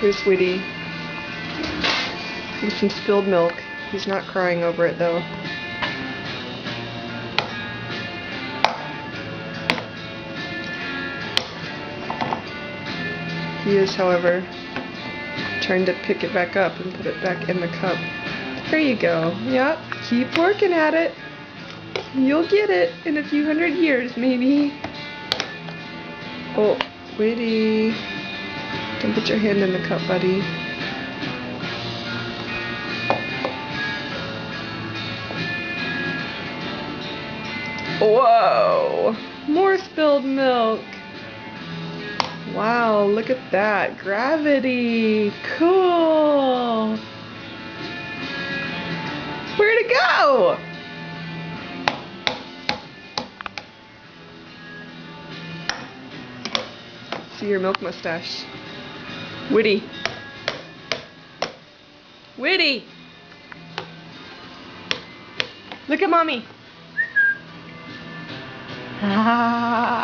Here's Witty with some spilled milk. He's not crying over it though. He is, however, trying to pick it back up and put it back in the cup. There you go. Yep, keep working at it. You'll get it in a few hundred years, maybe. Oh, Witty. Don't put your hand in the cup, buddy. Whoa! More spilled milk. Wow, look at that. Gravity. Cool. Where'd it go? See your milk mustache. Witty. Witty. Look at mommy. Ah.